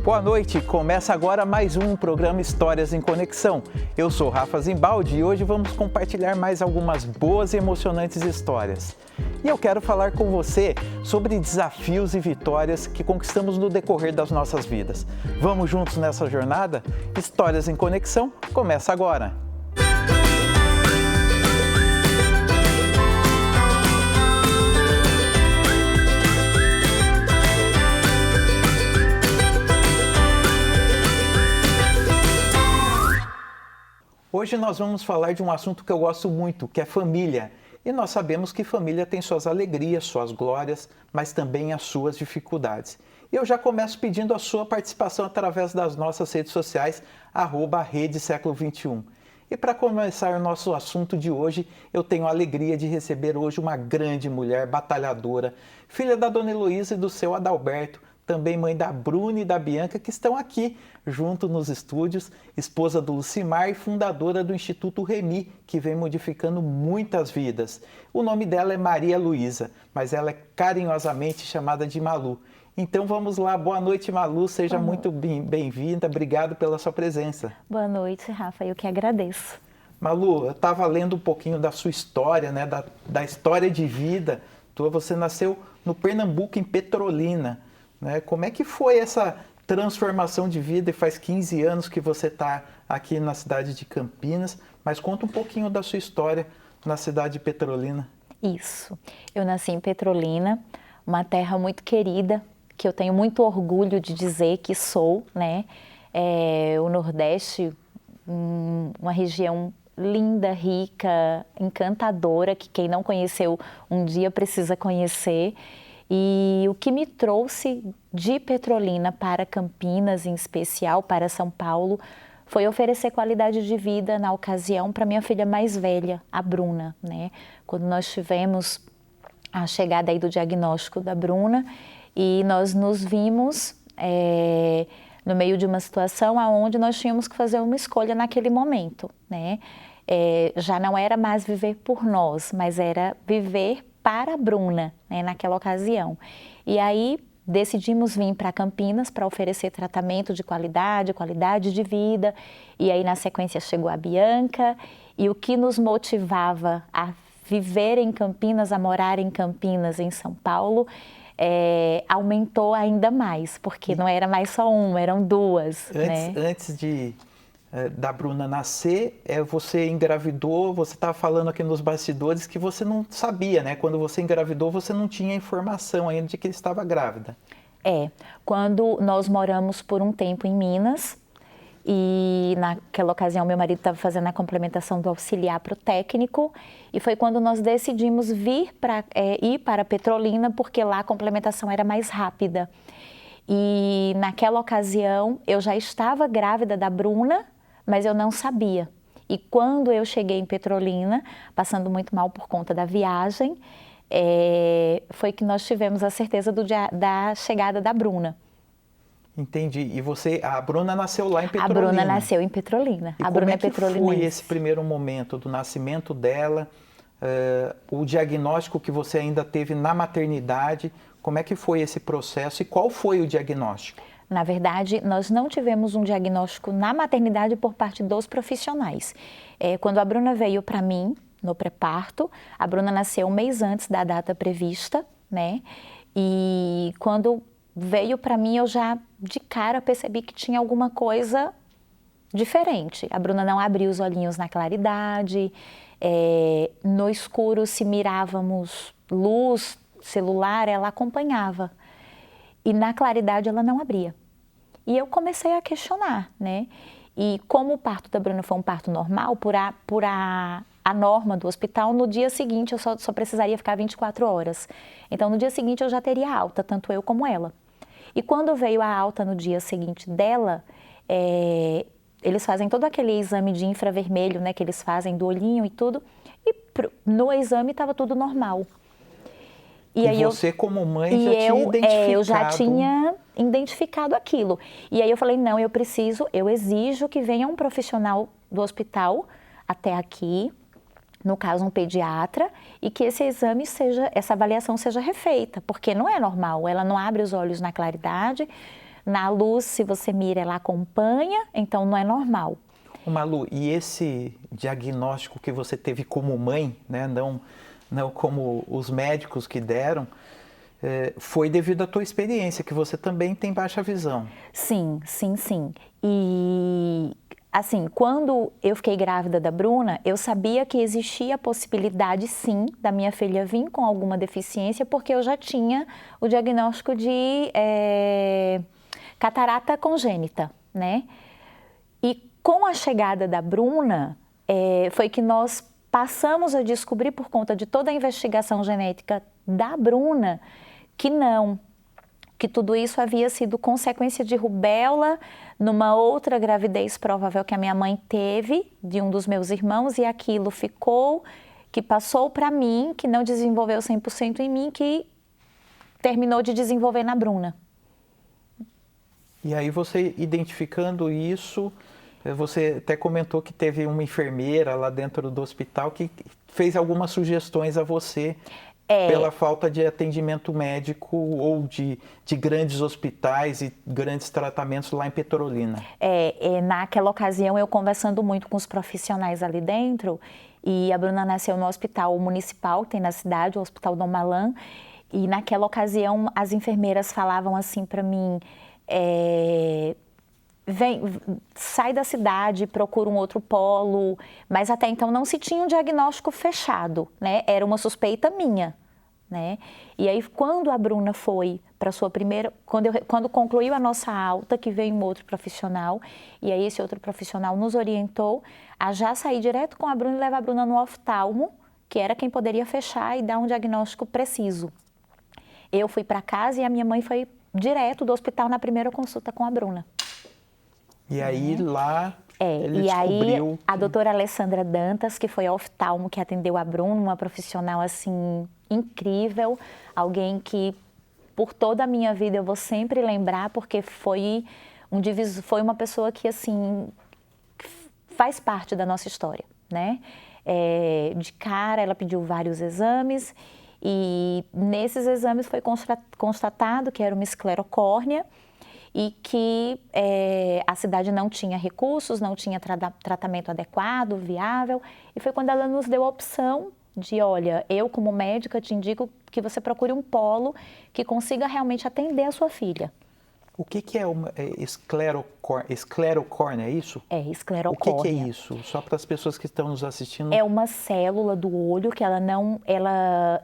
Boa noite, começa agora mais um programa Histórias em Conexão. Eu sou Rafa Zimbaldi e hoje vamos compartilhar mais algumas boas e emocionantes histórias. E eu quero falar com você sobre desafios e vitórias que conquistamos no decorrer das nossas vidas. Vamos juntos nessa jornada? Histórias em Conexão começa agora! Hoje nós vamos falar de um assunto que eu gosto muito, que é família. E nós sabemos que família tem suas alegrias, suas glórias, mas também as suas dificuldades. E eu já começo pedindo a sua participação através das nossas redes sociais, @Rede Século XXI. E para começar o nosso assunto de hoje, eu tenho a alegria de receber hoje uma grande mulher batalhadora, filha da Dona Heloísa e do seu Adalberto, também mãe da Bruna e da Bianca, que estão aqui junto nos estúdios, esposa do Lucimar e fundadora do Instituto Remi, que vem modificando muitas vidas. O nome dela é Maria Luísa, mas ela é carinhosamente chamada de Malu. Então vamos lá, boa noite Malu, seja muito bem-vinda, obrigado pela sua presença. Boa noite, Rafa, eu que agradeço. Malu, eu estava lendo um pouquinho da sua história, né, da história de vida. Você nasceu no Pernambuco, em Petrolina. Né? Como é que foi essa transformação de vida? E faz 15 anos que você está aqui na cidade de Campinas, mas conta um pouquinho da sua história na cidade de Petrolina. Isso, eu nasci em Petrolina, uma terra muito querida, que eu tenho muito orgulho de dizer que sou, né? O Nordeste, uma região linda, rica, encantadora, que quem não conheceu um dia precisa conhecer. E o que me trouxe de Petrolina para Campinas, em especial para São Paulo, foi oferecer qualidade de vida na ocasião para minha filha mais velha, a Bruna, né? Quando nós tivemos a chegada aí do diagnóstico da Bruna e nós nos vimos no meio de uma situação onde nós tínhamos que fazer uma escolha naquele momento, né? Já não era mais viver por nós, mas era viver para a Bruna, né, naquela ocasião. E aí decidimos vir para Campinas para oferecer tratamento de qualidade de vida. E aí na sequência chegou a Bianca e o que nos motivava a viver em Campinas, a morar em Campinas, em São Paulo, aumentou ainda mais, porque não era mais só uma, eram duas. Antes da Bruna nascer, você engravidou, você estava falando aqui nos bastidores que você não sabia, né? Quando você engravidou, você não tinha informação ainda de que estava grávida. Quando nós moramos por um tempo em Minas, e naquela ocasião meu marido estava fazendo a complementação do auxiliar para o técnico, e foi quando nós decidimos ir para Petrolina, porque lá a complementação era mais rápida. E naquela ocasião eu já estava grávida da Bruna, mas eu não sabia. E quando eu cheguei em Petrolina, passando muito mal por conta da viagem, foi que nós tivemos a certeza da chegada da Bruna. Entendi. E a Bruna nasceu lá em Petrolina? A Bruna nasceu em Petrolina. E como é que foi esse primeiro momento do nascimento dela, o diagnóstico que você ainda teve na maternidade? Como é que foi esse processo e qual foi o diagnóstico? Na verdade, nós não tivemos um diagnóstico na maternidade por parte dos profissionais. Quando a Bruna veio para mim, no pré-parto, a Bruna nasceu um mês antes da data prevista, né? E quando veio para mim, eu já de cara percebi que tinha alguma coisa diferente. A Bruna não abria os olhinhos na claridade, no escuro, se mirávamos luz, celular, ela acompanhava. E na claridade ela não abria. E eu comecei a questionar, né? E como o parto da Bruna foi um parto normal, por a norma do hospital, no dia seguinte eu só precisaria ficar 24 horas. Então no dia seguinte eu já teria alta, tanto eu como ela. E quando veio a alta no dia seguinte dela, eles fazem todo aquele exame de infravermelho, né? Que eles fazem do olhinho e tudo. E no exame estava tudo normal. E aí você, como mãe, já tinha identificado? Eu já tinha identificado aquilo. E aí eu falei, não, eu exijo que venha um profissional do hospital até aqui, no caso um pediatra, e que essa avaliação seja refeita, porque não é normal, ela não abre os olhos na claridade, Na luz, se você mira, ela acompanha, então não é normal. Ô Malu, e esse diagnóstico que você teve como mãe, né, não como os médicos que deram, foi devido à tua experiência, que você também tem baixa visão. Sim, sim, sim. E assim, quando eu fiquei grávida da Bruna, eu sabia que existia a possibilidade, sim, da minha filha vir com alguma deficiência, porque eu já tinha o diagnóstico de catarata congênita, né? E com a chegada da Bruna, foi que nós passamos a descobrir, por conta de toda a investigação genética da Bruna, que não, que tudo isso havia sido consequência de rubéola numa outra gravidez provável que a minha mãe teve, de um dos meus irmãos, e aquilo ficou, que passou para mim, que não desenvolveu 100% em mim, que terminou de desenvolver na Bruna. E aí você identificando isso, você até comentou que teve uma enfermeira lá dentro do hospital que fez algumas sugestões a você pela falta de atendimento médico ou de grandes hospitais e grandes tratamentos lá em Petrolina. Naquela ocasião, eu conversando muito com os profissionais ali dentro, e a Bruna nasceu no hospital municipal que tem na cidade, o Hospital Dom Malan, e naquela ocasião as enfermeiras falavam assim para mim, sai da cidade, procura um outro polo, mas até então não se tinha um diagnóstico fechado, né? Era uma suspeita minha, né? E aí quando a Bruna foi para sua primeira, quando concluiu a nossa alta, que veio um outro profissional, e aí esse outro profissional nos orientou a já sair direto com a Bruna e levar a Bruna no oftalmo, que era quem poderia fechar e dar um diagnóstico preciso. Eu fui para casa e a minha mãe foi direto do hospital na primeira consulta com a Bruna. E aí lá ele e descobriu... aí a doutora Alessandra Dantas, que foi a oftalmo que atendeu a Bruna, uma profissional assim incrível, alguém que por toda a minha vida eu vou sempre lembrar, porque foi uma pessoa que assim faz parte da nossa história, né? De cara ela pediu vários exames e nesses exames foi constatado que era uma esclerocórnea e que a cidade não tinha recursos, não tinha tratamento adequado, viável. E foi quando ela nos deu a opção de, olha, eu como médica te indico que você procure um polo que consiga realmente atender a sua filha. O que é uma esclerocórnea, é isso? Esclerocórnea. O que é isso? Só para as pessoas que estão nos assistindo. É uma célula do olho que ela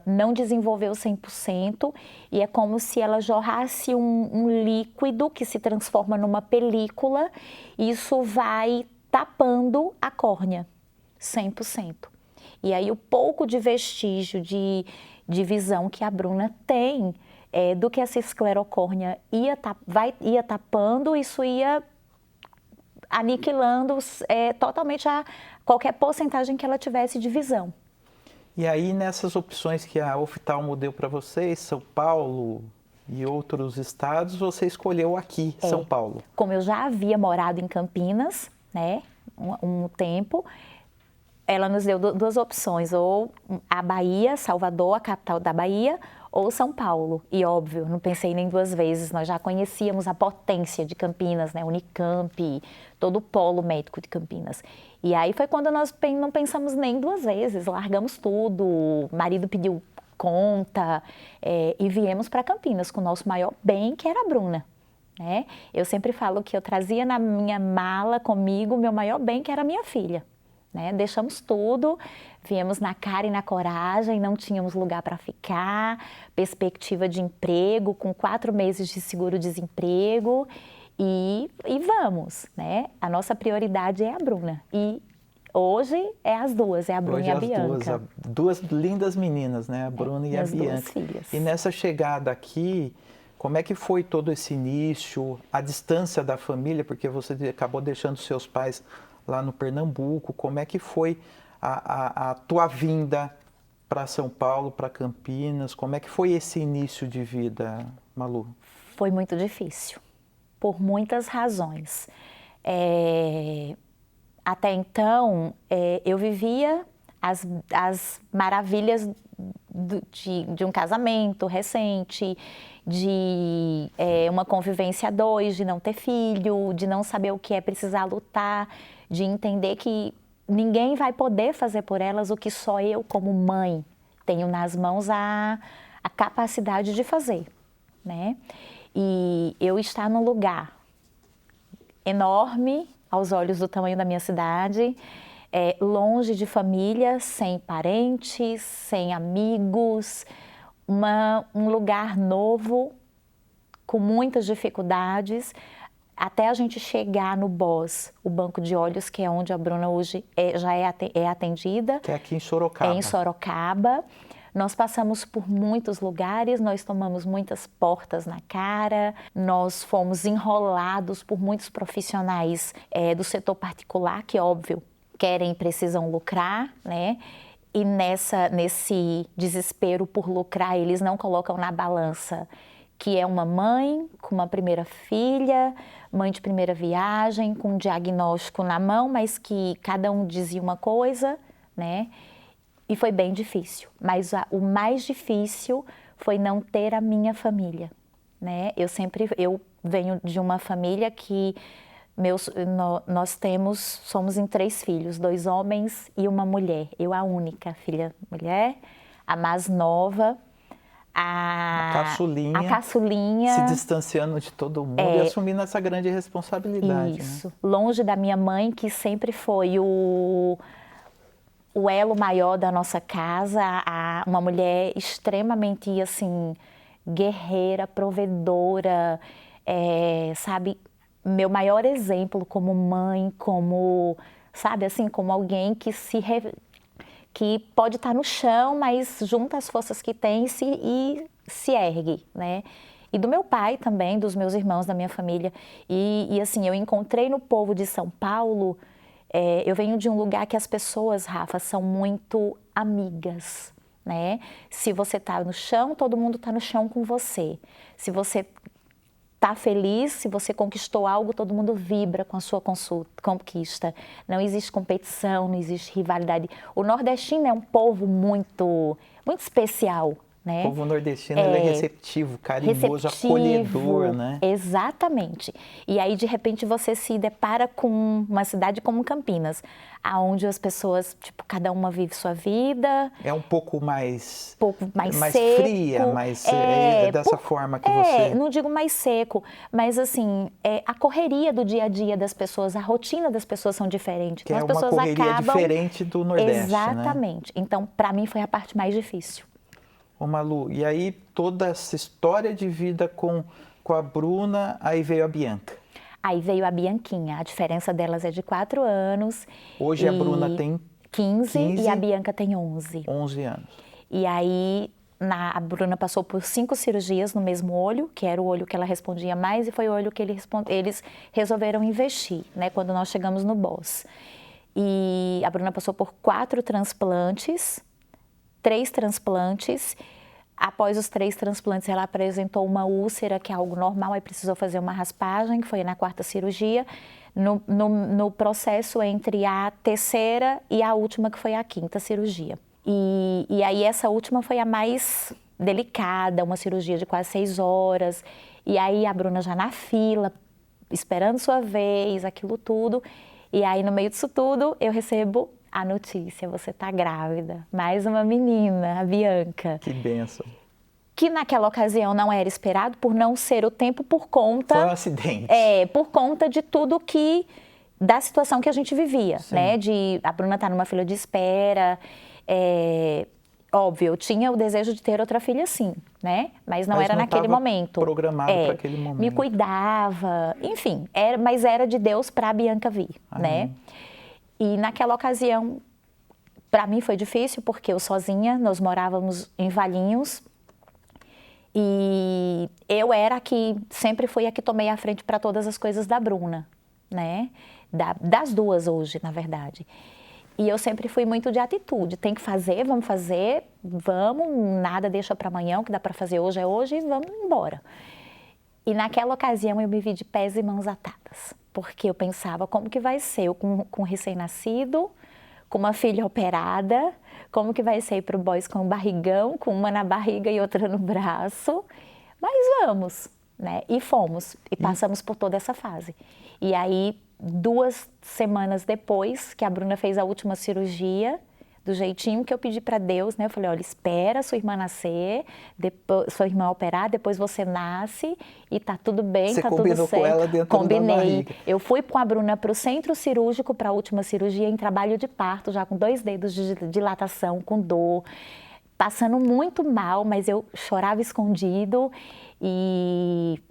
não desenvolveu 100% e é como se ela jorrasse um líquido que se transforma numa película e isso vai tapando a córnea, 100%. E aí o pouco de vestígio de visão que a Bruna tem, do que essa esclerocórnea ia tapando, isso ia aniquilando totalmente qualquer porcentagem que ela tivesse de visão. E aí nessas opções que a oftalmo deu para vocês, São Paulo e outros estados, você escolheu aqui, São Paulo. Como eu já havia morado em Campinas, né, um tempo, ela nos deu duas opções, ou a Bahia, Salvador, a capital da Bahia, ou São Paulo. E óbvio, não pensei nem duas vezes, nós já conhecíamos a potência de Campinas, né? Unicamp, todo o polo médico de Campinas. E aí foi quando nós não pensamos nem duas vezes, largamos tudo, o marido pediu conta e viemos para Campinas com o nosso maior bem, que era a Bruna. Né? Eu sempre falo que eu trazia na minha mala comigo o meu maior bem, que era a minha filha. Né? Deixamos tudo, viemos na cara e na coragem, não tínhamos lugar para ficar, perspectiva de emprego, com 4 meses de seguro-desemprego e vamos, né? A nossa prioridade é a Bruna e hoje é as duas, é a Bruna hoje e a Bianca. Duas lindas meninas, né? A Bruna e a Bianca. Duas filhas. E nessa chegada aqui, como é que foi todo esse início, a distância da família, porque você acabou deixando seus pais lá no Pernambuco, como é que foi a tua vinda para São Paulo, para Campinas, como é que foi esse início de vida, Malu? Foi muito difícil, por muitas razões. Até então, eu vivia as maravilhas de um casamento recente, de uma convivência a dois, de não ter filho, de não saber o que é precisar lutar, de entender que ninguém vai poder fazer por elas o que só eu, como mãe, tenho nas mãos a capacidade de fazer, né? E eu estar num lugar enorme, aos olhos do tamanho da minha cidade, longe de família, sem parentes, sem amigos, um lugar novo, com muitas dificuldades, até a gente chegar no BOS, o Banco de Olhos, que é onde a Bruna hoje já é atendida. Que é aqui em Sorocaba. É em Sorocaba. Nós passamos por muitos lugares, nós tomamos muitas portas na cara, nós fomos enrolados por muitos profissionais do setor particular, que, óbvio, querem e precisam lucrar, né? E nesse desespero por lucrar, eles não colocam na balança que é uma mãe com uma primeira filha, mãe de primeira viagem, com um diagnóstico na mão, mas que cada um dizia uma coisa, né? E foi bem difícil, mas o mais difícil foi não ter a minha família, né? Eu venho de uma família que nós somos em 3 filhos, 2 homens e uma mulher. Eu a única filha mulher, a mais nova, a caçulinha. Se distanciando de todo mundo e assumindo essa grande responsabilidade. Isso, né? Longe da minha mãe, que sempre foi o elo maior da nossa casa, uma mulher extremamente, assim, guerreira, provedora, sabe, meu maior exemplo como mãe, como, sabe, assim, como alguém que que pode estar no chão, mas junta as forças que tem e se ergue, né? E do meu pai também, dos meus irmãos, da minha família. E assim, eu encontrei no povo de São Paulo. Eu venho de um lugar que as pessoas, Rafa, são muito amigas, né? Se você está no chão, todo mundo está no chão com você. Se você está feliz, se você conquistou algo, todo mundo vibra com a sua conquista. Não existe competição, não existe rivalidade. O nordestino é um povo muito, muito especial, né? O povo nordestino ele é receptivo, carinhoso, acolhedor, né? Exatamente. E aí, de repente, você se depara com uma cidade como Campinas, aonde as pessoas, tipo, cada uma vive sua vida. É um pouco mais seco, fria, mais dessa forma que você... Não digo mais seco, mas assim, a correria do dia a dia das pessoas, a rotina das pessoas são diferentes. Que então, é as pessoas uma correria acabam... diferente do Nordeste, Exatamente. né? Então, para mim, foi a parte mais difícil. Ô Malu, e aí toda essa história de vida com a Bruna, aí veio a Bianca. Aí veio a Bianquinha, a diferença delas é de 4 anos. Hoje a Bruna tem 15 e a Bianca tem 11. 11 anos. E aí a Bruna passou por 5 cirurgias no mesmo olho, que era o olho que ela respondia mais, e foi o olho que eles resolveram investir, né, quando nós chegamos no BOS. E a Bruna passou por 4 transplantes, 3 transplantes. Após os 3 transplantes, ela apresentou uma úlcera, que é algo normal, aí precisou fazer uma raspagem, que foi na 4ª cirurgia, no processo entre a 3ª e a última, que foi a 5ª cirurgia. E aí essa última foi a mais delicada, uma cirurgia de quase 6 horas, e aí a Bruna já na fila, esperando sua vez, aquilo tudo, e aí no meio disso tudo eu recebo a notícia: você está grávida, mais uma menina, a Bianca. Que bênção. Que naquela ocasião não era esperado, por não ser o tempo, por conta... Foi um acidente. Por conta de tudo da situação que a gente vivia, Sim. né? A Bruna tá numa fila de espera, óbvio, eu tinha o desejo de ter outra filha, sim, né? Mas não era naquele momento. Programado para aquele momento. Me cuidava, enfim, mas era de Deus para a Bianca vir, né? E naquela ocasião, para mim foi difícil, porque eu sozinha, nós morávamos em Valinhos, e eu sempre fui a que tomei a frente para todas as coisas da Bruna, né? Das duas hoje, na verdade. E eu sempre fui muito de atitude, tem que fazer, vamos, nada deixa para amanhã, o que dá para fazer hoje é hoje e vamos embora. E naquela ocasião eu me vi de pés e mãos atadas, porque eu pensava, como que vai ser eu com recém-nascido, com uma filha operada, como que vai ser ir para o Boys com um barrigão, com uma na barriga e outra no braço, mas vamos, né? E fomos, e passamos por toda essa fase. E aí, 2 semanas depois que a Bruna fez a última cirurgia, do jeitinho que eu pedi para Deus, né? Eu falei, olha, espera sua irmã nascer, depois, sua irmã operar, depois você nasce e tá tudo bem, Você tá tudo certo. combinou com ela dentro da barriga. Eu fui com a Bruna para o centro cirúrgico para a última cirurgia em trabalho de parto, já com 2 dedos de dilatação, com dor, passando muito mal, mas eu chorava escondido e...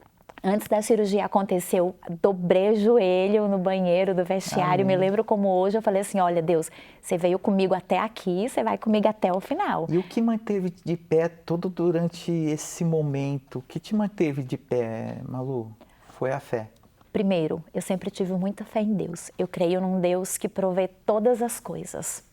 Antes da cirurgia acontecer, eu dobrei o joelho no banheiro do vestiário. Me lembro como hoje, eu falei assim, olha, Deus, você veio comigo até aqui, você vai comigo até o final. E o que manteve de pé todo durante esse momento? O que te manteve de pé, Malu? Foi a fé. Primeiro, eu sempre tive muita fé em Deus. Eu creio num Deus que provê todas as coisas.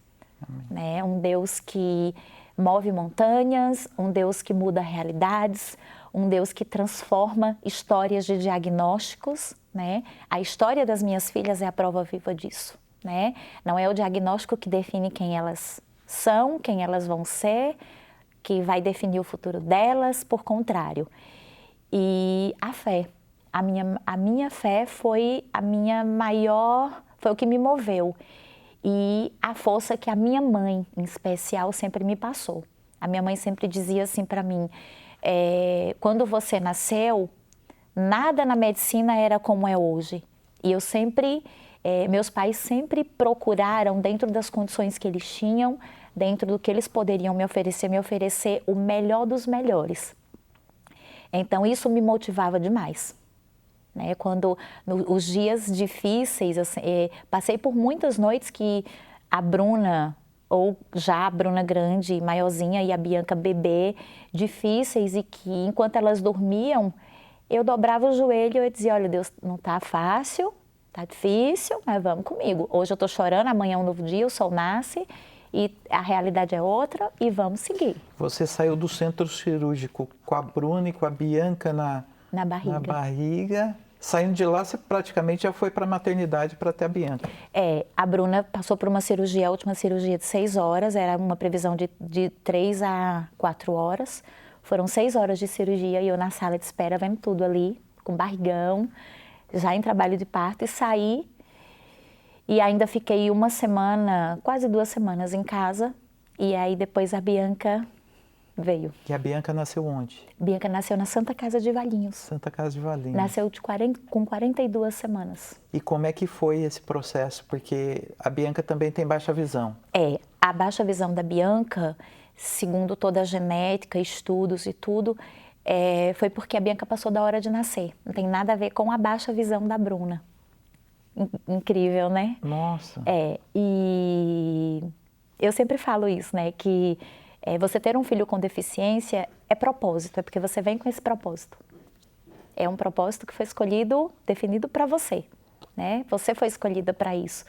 Né? Um Deus que move montanhas, um Deus que muda realidades, um Deus que transforma histórias de diagnósticos, né? A história das minhas filhas é a prova viva disso, né? Não é o diagnóstico que define quem elas são, quem elas vão ser, que vai definir o futuro delas, por contrário. E a fé, a minha fé foi a minha maior, foi o que me moveu. E a força que a minha mãe, em especial, sempre me passou. A minha mãe sempre dizia assim para mim, quando você nasceu, nada na medicina era como é hoje. E eu sempre, meus pais sempre procuraram, dentro das condições que eles tinham, dentro do que eles poderiam me oferecer o melhor dos melhores. Então isso me motivava demais. Né? Quando, os dias difíceis, passei por muitas noites que a Bruna, ou já a Bruna grande, maiorzinha, e a Bianca bebê, difíceis, e que enquanto elas dormiam, eu dobrava o joelho e dizia, olha, Deus, não tá fácil, tá difícil, mas vamos comigo. Hoje eu tô chorando, amanhã é um novo dia, o sol nasce, e a realidade é outra, e vamos seguir. Você saiu do centro cirúrgico com a Bruna e com a Bianca na barriga. Saindo de lá, você praticamente já foi para a maternidade para ter a Bianca. A Bruna passou por uma cirurgia, a última cirurgia de 6 horas, era uma previsão de 3 a 4 horas. Foram 6 horas de cirurgia e eu na sala de espera, vendo tudo ali, com barrigão, já em trabalho de parto, e saí. E ainda fiquei 1 semana, quase 2 semanas em casa, e aí depois a Bianca veio. E a Bianca nasceu onde? Bianca nasceu na Santa Casa de Valinhos. Santa Casa de Valinhos. Nasceu com 42 semanas. E como é que foi esse processo? Porque a Bianca também tem baixa visão. A baixa visão da Bianca, segundo toda a genética, estudos e tudo, foi porque a Bianca passou da hora de nascer. Não tem nada a ver com a baixa visão da Bruna. Incrível, né? Nossa! E eu sempre falo isso, né? Que você ter um filho com deficiência é propósito, é porque você vem com esse propósito. É um propósito que foi escolhido, definido para você, né? Você foi escolhida para isso.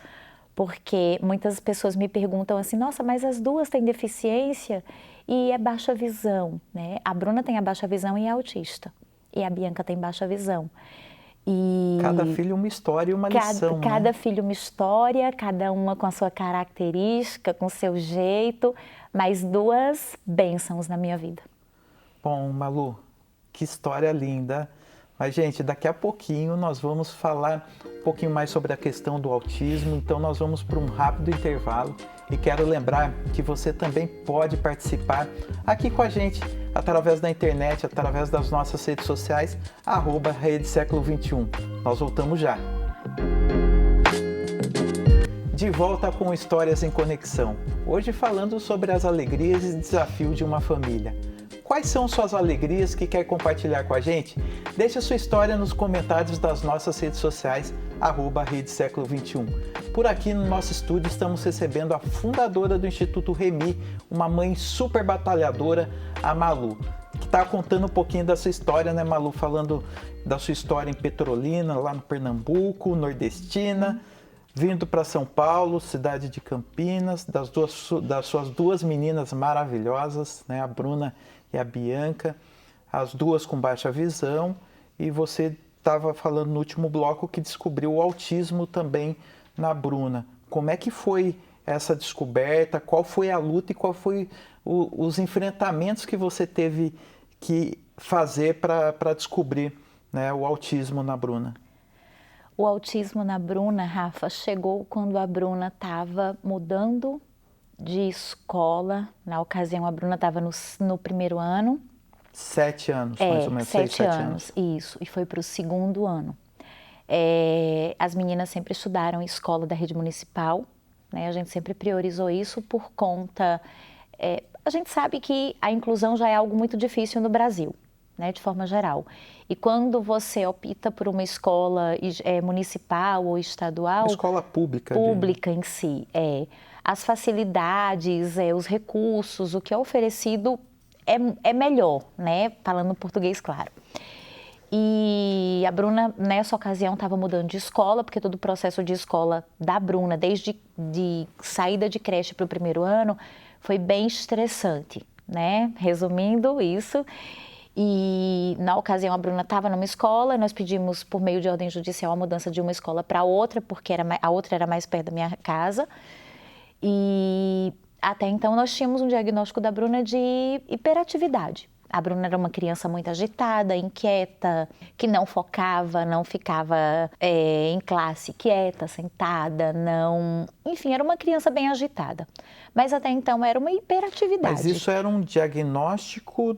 Porque muitas pessoas me perguntam assim, nossa, mas as duas têm deficiência e é baixa visão, né? A Bruna tem a baixa visão e é autista. E a Bianca tem baixa visão. E cada filho uma história e uma lição, cada filho uma história, cada uma com a sua característica, com o seu jeito, mas 2 bênçãos na minha vida. Bom, Malu, que história linda. Mas, gente, daqui a pouquinho nós vamos falar um pouquinho mais sobre a questão do autismo, então nós vamos para um rápido intervalo e quero lembrar que você também pode participar aqui com a gente através da internet, através das nossas redes sociais, @Rede Século XXI. Nós voltamos já. De volta com Histórias em Conexão, hoje falando sobre as alegrias e desafios de uma família. Quais são suas alegrias que quer compartilhar com a gente? Deixe a sua história nos comentários das nossas redes sociais, @Rede Século XXI. Por aqui no nosso estúdio estamos recebendo a fundadora do Instituto Remi, uma mãe super batalhadora, a Malu, que está contando um pouquinho da sua história, né, Malu? Falando da sua história em Petrolina, lá no Pernambuco, nordestina, vindo para São Paulo, cidade de Campinas, das suas 2 meninas maravilhosas, né, a Bruna e a Bianca, as 2 com baixa visão, e você estava falando no último bloco que descobriu o autismo também na Bruna. Como é que foi essa descoberta? Qual foi a luta e qual foi os enfrentamentos que você teve que fazer para descobrir, né, o autismo na Bruna? O autismo na Bruna, Rafa, chegou quando a Bruna estava mudando de escola. Na ocasião, a Bruna estava no primeiro ano. 7 anos, mais ou menos, 6, 7 7 anos, anos. isso, e foi para o segundo ano. As meninas sempre estudaram em escola da rede municipal, né? A gente sempre priorizou isso por conta... a gente sabe que a inclusão já é algo muito difícil no Brasil, né, de forma geral. E quando você opta por uma escola municipal ou estadual... Uma escola pública. Pública em si, as facilidades, os recursos, o que é oferecido é melhor, né, falando português claro. E a Bruna, nessa ocasião, estava mudando de escola, porque todo o processo de escola da Bruna, desde de saída de creche para o primeiro ano, foi bem estressante, né? Resumindo isso. E na ocasião a Bruna estava numa escola, nós pedimos por meio de ordem judicial a mudança de uma escola para outra, porque a outra era mais perto da minha casa. E até então nós tínhamos um diagnóstico da Bruna de hiperatividade. A Bruna era uma criança muito agitada, inquieta, que não focava, não ficava em classe quieta, sentada, não... Enfim, era uma criança bem agitada. Mas até então era uma hiperatividade. Mas isso era um diagnóstico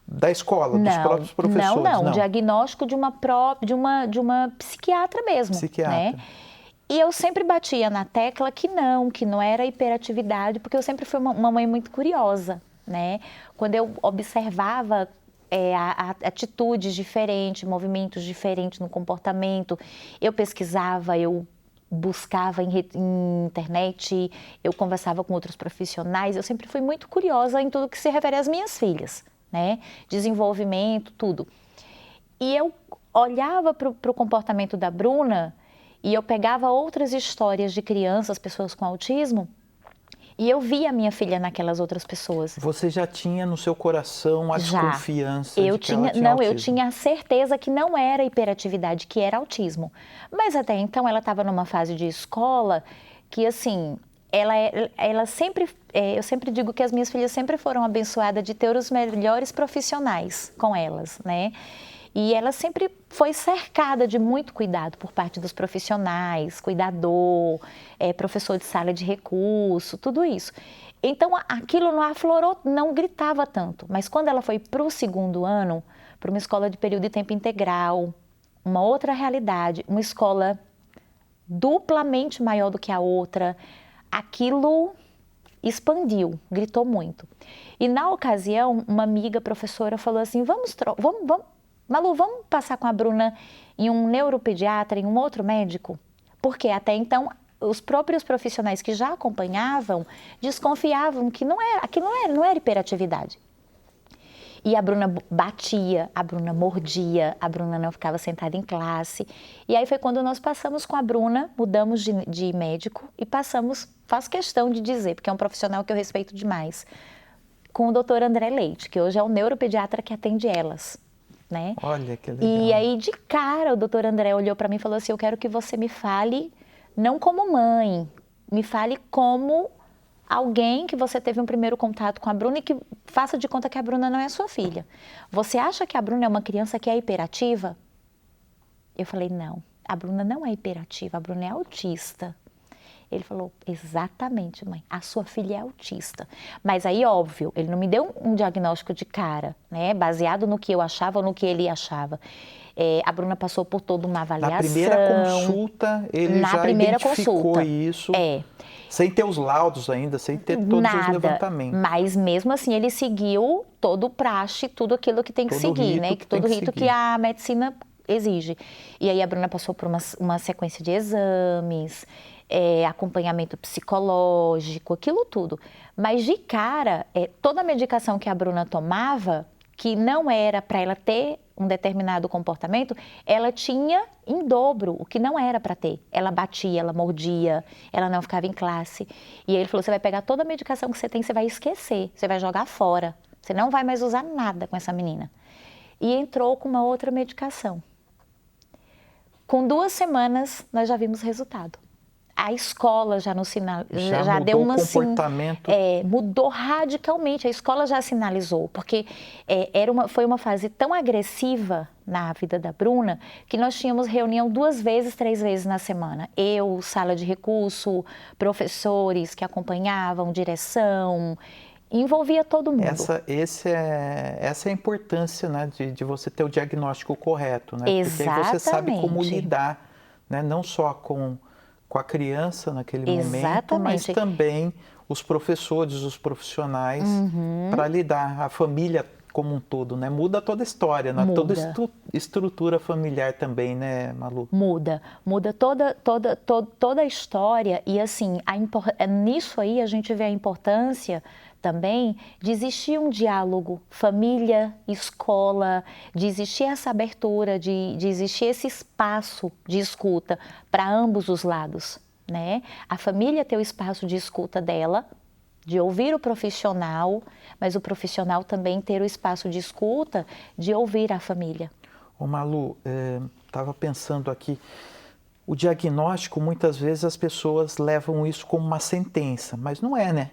da escola, dos próprios professores? Não. Diagnóstico de uma psiquiatra mesmo. Psiquiatra. Né? E eu sempre batia na tecla que não era hiperatividade, porque eu sempre fui uma mãe muito curiosa, né? Quando eu observava atitudes diferentes, movimentos diferentes no comportamento, eu pesquisava, eu buscava em internet, eu conversava com outros profissionais, eu sempre fui muito curiosa em tudo que se refere às minhas filhas, né? Desenvolvimento, tudo. E eu olhava para o comportamento da Bruna e eu pegava outras histórias de crianças, pessoas com autismo, e eu via a minha filha naquelas outras pessoas. Você já tinha no seu coração a desconfiança de que ela tinha autismo? Eu tinha a certeza que não era hiperatividade, que era autismo. Mas até então ela estava numa fase de escola que, assim, ela sempre... eu sempre digo que as minhas filhas sempre foram abençoadas de ter os melhores profissionais com elas, né? E ela sempre foi cercada de muito cuidado por parte dos profissionais, cuidador, professor de sala de recurso, tudo isso. Então, aquilo não aflorou, não gritava tanto. Mas quando ela foi para o segundo ano, para uma escola de período e tempo integral, uma outra realidade, uma escola duplamente maior do que a outra, aquilo expandiu, gritou muito. E na ocasião, uma amiga professora falou assim, Malu, vamos passar com a Bruna em um neuropediatra, em um outro médico? Porque até então os próprios profissionais que já acompanhavam desconfiavam que não era hiperatividade. E a Bruna batia, a Bruna mordia, a Bruna não ficava sentada em classe. E aí foi quando nós passamos com a Bruna, mudamos de médico e faço questão de dizer, porque é um profissional que eu respeito demais, com o Dr. André Leite, que hoje é o neuropediatra que atende elas. Né? Olha que legal. E aí, de cara, o doutor André olhou para mim e falou assim, eu quero que você me fale, não como mãe, me fale como alguém que você teve um primeiro contato com a Bruna e que faça de conta que a Bruna não é sua filha. Você acha que a Bruna é uma criança que é hiperativa? Eu falei, não, a Bruna não é hiperativa, a Bruna é autista. Ele falou, exatamente, mãe, a sua filha é autista. Mas aí, óbvio, ele não me deu um diagnóstico de cara, né? Baseado no que eu achava ou no que ele achava. A Bruna passou por toda uma avaliação. Na primeira consulta, ele já identificou isso, sem ter os laudos ainda, sem ter todos os levantamentos. Mas mesmo assim, ele seguiu todo o praxe, tudo aquilo que tem que seguir, né? Todo rito que a medicina exige. E aí a Bruna passou por uma sequência de exames, acompanhamento psicológico, aquilo tudo. Mas de cara, toda a medicação que a Bruna tomava, que não era para ela ter um determinado comportamento, ela tinha em dobro, o que não era para ter. Ela batia, ela mordia, ela não ficava em classe. E ele falou, você vai pegar toda a medicação que você tem, você vai esquecer, você vai jogar fora. Você não vai mais usar nada com essa menina. E entrou com uma outra medicação. Com 2 semanas, nós já vimos resultado. a escola já nos já deu mudou uma o comportamento. mudou radicalmente. A escola já sinalizou, porque foi uma fase tão agressiva na vida da Bruna que nós tínhamos reunião 2 vezes, 3 vezes na semana. Eu, sala de recurso, professores que acompanhavam, direção, envolvia todo mundo. Essa é a importância, né, de você ter o diagnóstico correto, né? Porque aí você sabe como lidar, né, não só com a criança naquele momento, mas também os professores, os profissionais, para lidar, a família como um todo, né? Muda toda a história, né? Toda estrutura familiar também, né, Malu? Muda toda a história e assim, nisso aí a gente vê a importância também de existir um diálogo, família, escola, de existir essa abertura, de existir esse espaço de escuta para ambos os lados, né? A família ter o espaço de escuta dela, de ouvir o profissional, mas o profissional também ter o espaço de escuta, de ouvir a família. Ô Malu, estava pensando aqui, o diagnóstico, muitas vezes as pessoas levam isso como uma sentença, mas não é, né?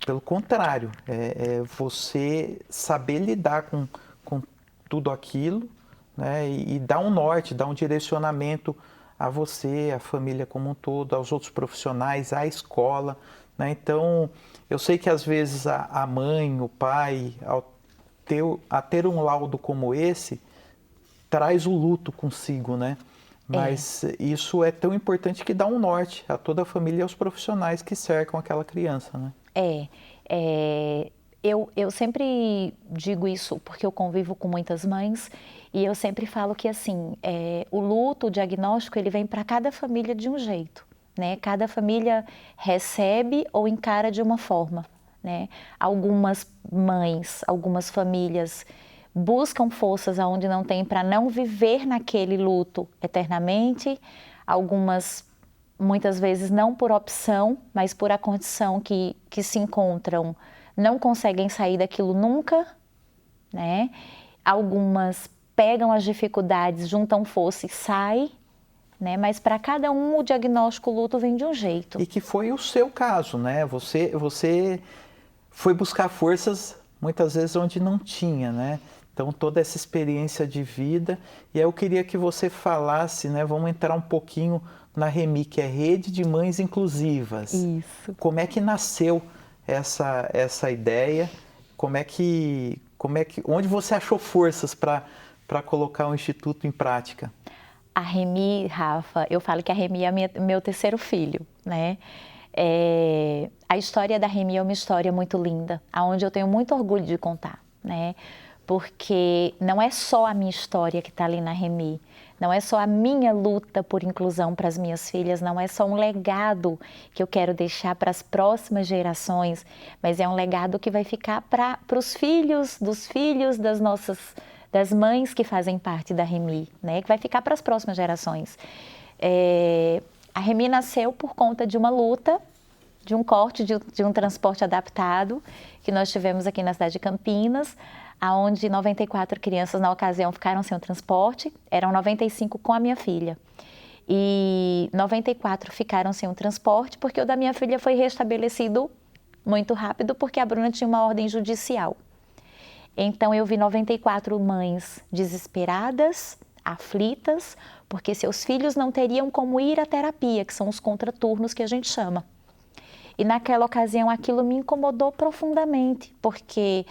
Pelo contrário, é você saber lidar com tudo aquilo, né? E dar um norte, dar um direcionamento a você, a família como um todo, aos outros profissionais, à escola, né? Então, eu sei que às vezes a mãe, o pai, a ter um laudo como esse, traz o luto consigo, né? Mas isso é tão importante que dá um norte a toda a família e aos profissionais que cercam aquela criança, né? Eu sempre digo isso porque eu convivo com muitas mães e eu sempre falo que assim, o luto, o diagnóstico, ele vem para cada família de um jeito, né? Cada família recebe ou encara de uma forma, né? Algumas mães, algumas famílias buscam forças aonde não tem para não viver naquele luto eternamente, algumas muitas vezes não por opção, mas por a condição que se encontram, não conseguem sair daquilo nunca, né? Algumas pegam as dificuldades, juntam força e saem, né? Mas para cada um o diagnóstico luto vem de um jeito. E que foi o seu caso, né? Você foi buscar forças muitas vezes onde não tinha, né? Então, toda essa experiência de vida. E aí eu queria que você falasse, né? Vamos entrar um pouquinho na REMI, que é Rede de Mães Inclusivas. Isso. Como é que nasceu essa ideia? Onde você achou forças para colocar o Instituto em prática? A REMI, Rafa, eu falo que a REMI é meu terceiro filho, né? A história da REMI é uma história muito linda, onde eu tenho muito orgulho de contar, né? Porque não é só a minha história que está ali na REMI, não é só a minha luta por inclusão para as minhas filhas, não é só um legado que eu quero deixar para as próximas gerações, mas é um legado que vai ficar para os filhos dos filhos das mães que fazem parte da REMI, né? Que vai ficar para as próximas gerações. A REMI nasceu por conta de uma luta, de um corte de um transporte adaptado que nós tivemos aqui na cidade de Campinas, onde 94 crianças na ocasião ficaram sem o transporte, eram 95 com a minha filha. E 94 ficaram sem o transporte porque o da minha filha foi restabelecido muito rápido porque a Bruna tinha uma ordem judicial. Então eu vi 94 mães desesperadas, aflitas, porque seus filhos não teriam como ir à terapia, que são os contraturnos que a gente chama. E naquela ocasião aquilo me incomodou profundamente, porque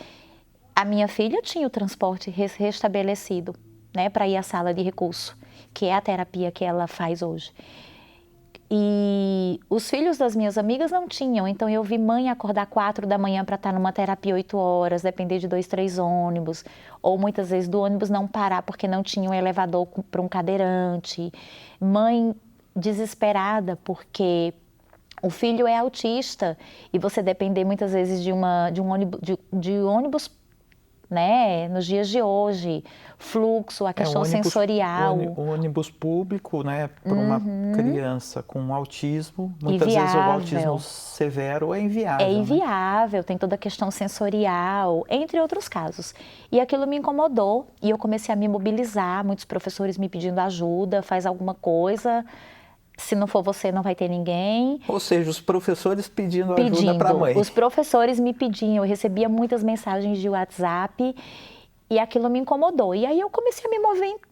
a minha filha tinha o transporte restabelecido, né, para ir à sala de recurso, que é a terapia que ela faz hoje. E os filhos das minhas amigas não tinham, então eu vi mãe acordar 4 da manhã para estar numa terapia 8 horas, depender de 2, 3 ônibus, ou muitas vezes do ônibus não parar porque não tinha um elevador para um cadeirante. Mãe desesperada porque o filho é autista e você depender muitas vezes de um ônibus, né, nos dias de hoje, fluxo, a questão sensorial. O ônibus público, né, para uma criança com autismo, muitas vezes o autismo severo é inviável. É inviável, né? Tem toda a questão sensorial, entre outros casos. E aquilo me incomodou e eu comecei a me mobilizar, muitos professores me pedindo ajuda, faz alguma coisa. Se não for você, não vai ter ninguém. Ou seja, os professores pedindo ajuda para a mãe. Os professores me pediam, eu recebia muitas mensagens de WhatsApp e aquilo me incomodou. E aí eu comecei a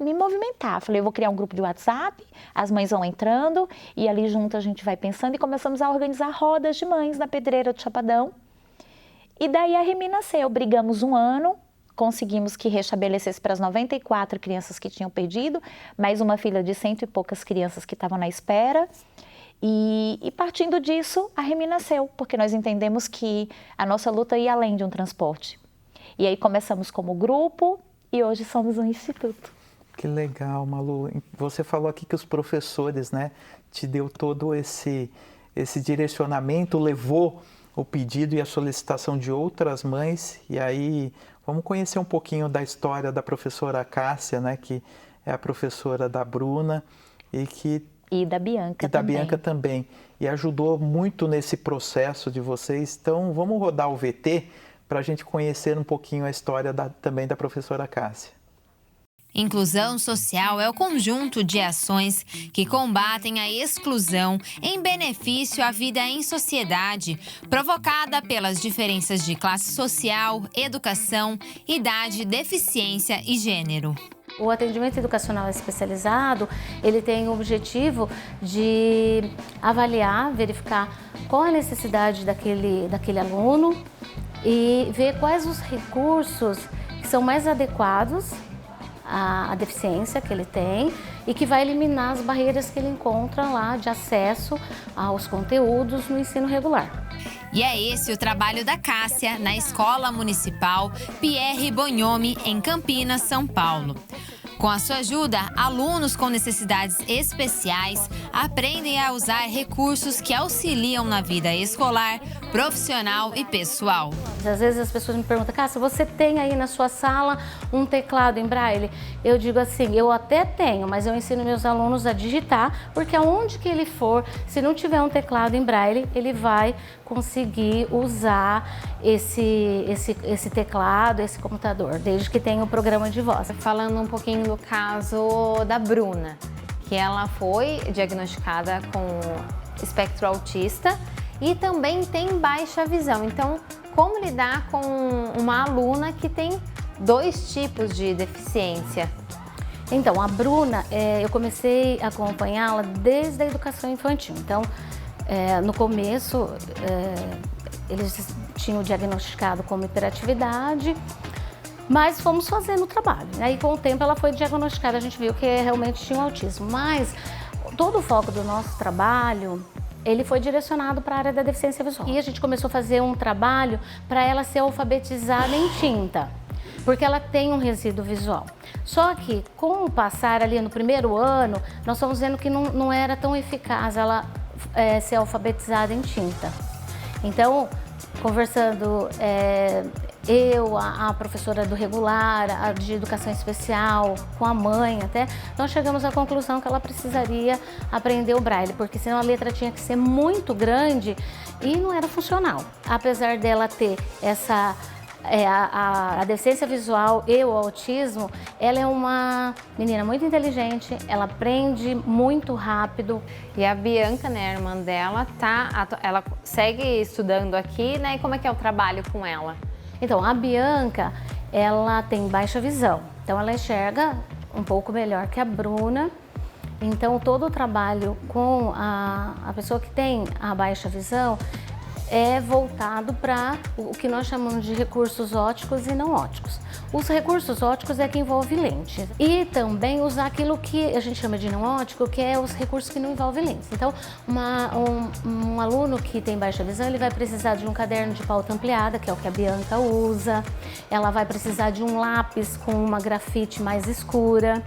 me movimentar. Falei, eu vou criar um grupo de WhatsApp, as mães vão entrando e ali junto a gente vai pensando e começamos a organizar rodas de mães na Pedreira do Chapadão. E daí a Remi nasceu. Brigamos um ano, conseguimos que restabelecesse para as 94 crianças que tinham perdido, mais uma fila de 100 e poucas crianças que estavam na espera. E partindo disso, a Remi nasceu, porque nós entendemos que a nossa luta ia além de um transporte. E aí começamos como grupo e hoje somos um instituto. Que legal, Malu. Você falou aqui que os professores, né, te deu todo esse direcionamento, levou o pedido e a solicitação de outras mães. E aí, vamos conhecer um pouquinho da história da professora Cássia, né, que é a professora da Bruna e da Bianca e da Bianca também. E ajudou muito nesse processo de vocês. Então, vamos rodar o VT para a gente conhecer um pouquinho a história também da professora Cássia. Inclusão social é o conjunto de ações que combatem a exclusão em benefício à vida em sociedade, provocada pelas diferenças de classe social, educação, idade, deficiência e gênero. O atendimento educacional especializado, ele tem o objetivo de avaliar, verificar qual a necessidade daquele aluno e ver quais os recursos que são mais adequados à deficiência que ele tem e que vai eliminar as barreiras que ele encontra lá de acesso aos conteúdos no ensino regular. E é esse o trabalho da Cássia na Escola Municipal Pierre Bonhomme, em Campinas, São Paulo. Com a sua ajuda, alunos com necessidades especiais aprendem a usar recursos que auxiliam na vida escolar, profissional e pessoal. Às vezes as pessoas me perguntam, Cássia, você tem aí na sua sala um teclado em braille? Eu digo assim, eu até tenho, mas eu ensino meus alunos a digitar, porque aonde que ele for, se não tiver um teclado em braille, ele vai conseguir usar esse teclado, esse computador, desde que tenha o programa de voz. Falando um pouquinho do caso da Bruna, que ela foi diagnosticada com espectro autista e também tem baixa visão. Então, como lidar com uma aluna que tem 2 tipos de deficiência? Então, a Bruna, eu comecei a acompanhá-la desde a educação infantil. Então, no começo, eles tinham diagnosticado como hiperatividade, mas fomos fazendo o trabalho. Aí, com o tempo, ela foi diagnosticada, a gente viu que realmente tinha um autismo. Mas todo o foco do nosso trabalho, ele foi direcionado para a área da deficiência visual. E a gente começou a fazer um trabalho para ela ser alfabetizada em tinta, porque ela tem um resíduo visual. Só que, com o passar ali no primeiro ano, nós fomos vendo que não era tão eficaz ela ser alfabetizada em tinta. Então, conversando, eu, a professora do regular, a de educação especial, com a mãe até, nós chegamos à conclusão que ela precisaria aprender o braille, porque senão a letra tinha que ser muito grande e não era funcional. Apesar dela ter essa a deficiência visual e o autismo, ela é uma menina muito inteligente, ela aprende muito rápido. E a Bianca, né, a irmã dela, ela segue estudando aqui, né? E como é que é o trabalho com ela? Então, a Bianca, ela tem baixa visão, então ela enxerga um pouco melhor que a Bruna. Então, todo o trabalho com a pessoa que tem a baixa visão é voltado para o que nós chamamos de recursos ópticos e não ópticos. Os recursos ópticos é que envolve lente e também usar aquilo que a gente chama de não óptico, que é os recursos que não envolvem lentes. Então, um aluno que tem baixa visão, ele vai precisar de um caderno de pauta ampliada, que é o que a Bianca usa. Ela vai precisar de um lápis com uma grafite mais escura,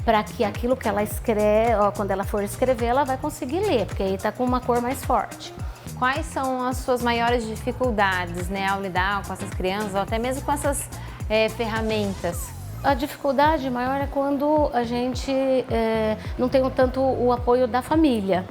para que aquilo que ela escreve, quando ela for escrever, ela vai conseguir ler, porque aí está com uma cor mais forte. Quais são as suas maiores dificuldades, né, ao lidar com essas crianças, ou até mesmo com essas ferramentas? A dificuldade maior é quando a gente não tem tanto o apoio da família.